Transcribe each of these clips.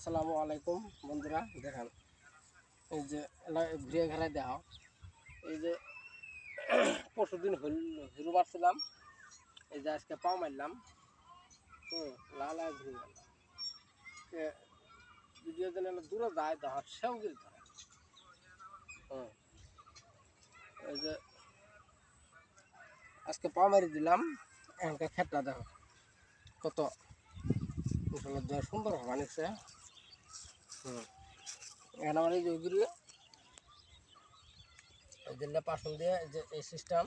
আসসালামু আলাইকুম বন্ধুরা, দেখেন এই যে ঘুরিয়ে ঘেরায় দেখাও। এই যে পরশুদিন হিরু মারছিলাম, এই যে আজকে পাও মারলাম। লাল ঘুরে গেল ভিডিও দিন দূরে যায় দেখার সেও গিয়ে ধরে। এই যে আজকে পাও মারি দিলাম, এখানকার ক্ষেতটা দেখো কত সুন্দর বানিয়েছে। এখানে আমার এই যে ঘুরিয়ে এই দিলে পাশন দিয়ে যে এই সিস্টেম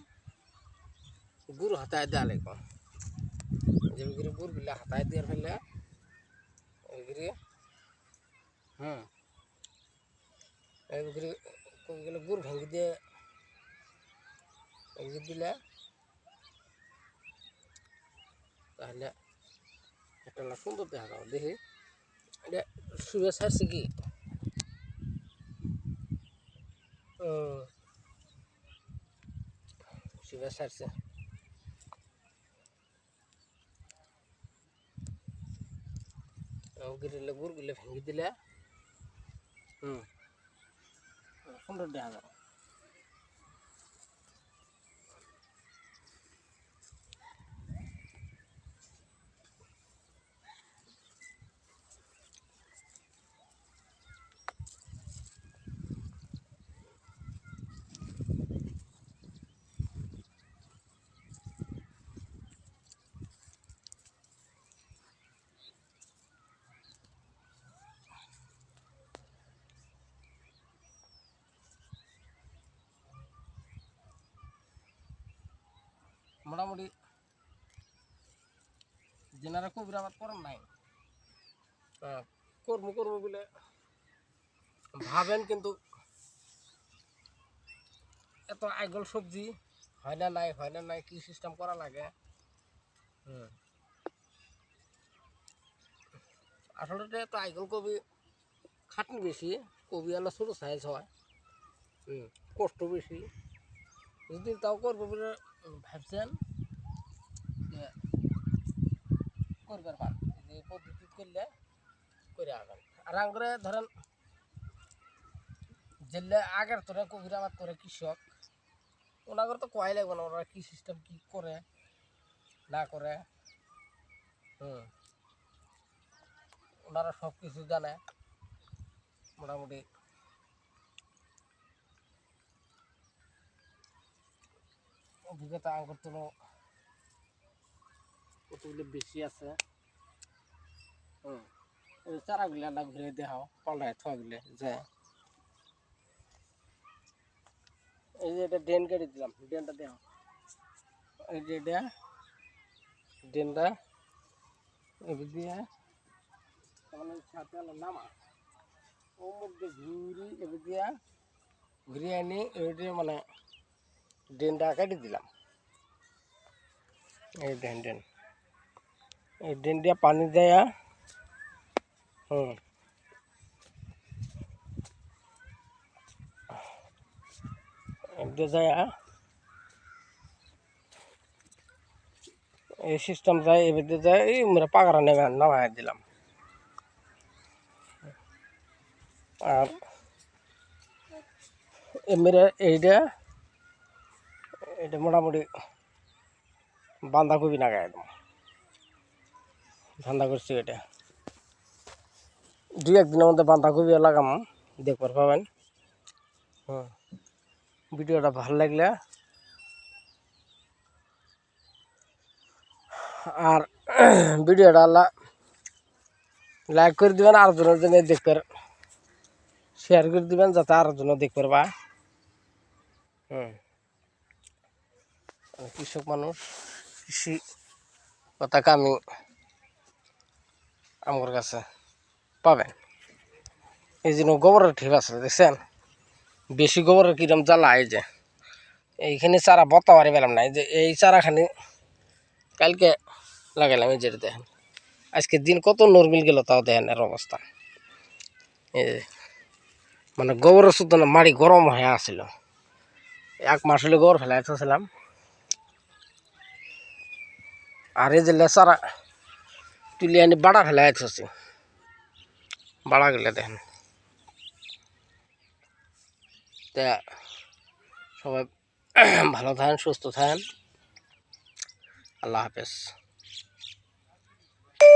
গুড় হাতায় দেওয়া লাগবে। যেগুলি গুড়গুলো হাতায় দিয়ে ফেললে ওইগুলি এইগুলো গুড় ভেঙে দিয়ে ভেঙে দিলে তাহলে একটা সুন্দর দেখা যাবে। দেখি এটা শুয়ে ছাড়ছে কি শুয়ে ছাড়ছে। গুড়গুলো ভেঙে দিলে সুন্দর দেখা যাবে। মোটামুটি যেনারা কবির আবাদ করেন নাই, কর্ম বলে ভাবেন, কিন্তু এত আইগল সবজি হয় না নাই কি সিস্টেম করা লাগে। আসলে তো আইগল কবি খাটনি বেশি, কবি আলো ছোটো সাইজ হয়, কষ্ট বেশি। যদি তাও করবো বলে ভাবছেন করবার পান, এই পদ্ধতি করলে করে আগান। আর আগে ধরেন যেলে আগের তোরা কবির আবাদ করে কৃষক, ওনাদের তো কয় লাগবে না ওরা কি সিস্টেম কি করে না করে। ওনারা সব কিছু জানে মোটামুটি। অভিজ্ঞতা আগের তো কতগুলো বেশি আছে। চারাগুলো না ঘুরে দেখাও পাল্টায় থাকলে যে এই যে এটা ড্রেন কেটে দিলাম, ড্রেনটা দেখাও। এই যে এটা ড্রেনটা এবার দিয়ে সাথে নামা ও মধ্যে ঘুরি এবার দিয়া ঘুরিয়ে আনি এবার মানে ড্রেনটা কেটে দিলাম। এই ড্রেন এই ড্রেন দিয়ে পানি দেয়া এবার যায় এই সিস্টেম যায় এবার যায় এই মেরে পাকারা নেমে নামাই দিলাম। আর এমনি এইটা মোটামুটি বাঁধাকপি নাগায় একদম ধান্দা করছি। এটা দুই একদিনের মধ্যে বাঁধাকপি লাগাম, দেখবার পাবেন। ভিডিওটা ভালো লাগলে আর ভিডিওটা লাইক করে দিবেন, আর জনের জন্য দেখবার শেয়ার করে দিবেন যাতে আর জন্য দেখতে পারবা। কৃষক মানুষ, কৃষি কথাকে আমি আমার কাছে পাবেন। এই জন্য গোবরের ঠিক আছে, দেখছেন বেশি গোবরের কিরম জ্বালা। এই যে এইখানে চারা বত্তা মারি পেলাম না, এই যে এই চারাখানি কালকে লাগাইলাম। এই যেটা দেখেন আজকের দিন কত নর্মিল গেল, তাও দেখেন এর অবস্থা। এই মানে গোবরের শুদ্ধ না, মাড়ি গরম হয়ে আসছিল। এক মাস হলে গোবর ফেলাই থছিলাম। আর এই যে লেচারা তুলি আনি বাড়া ফেলাই থছি, বাড়াগুলো দেখেন। তা সবাই ভালো থাকেন, সুস্থ থাকেন। আল্লাহ হাফেজ।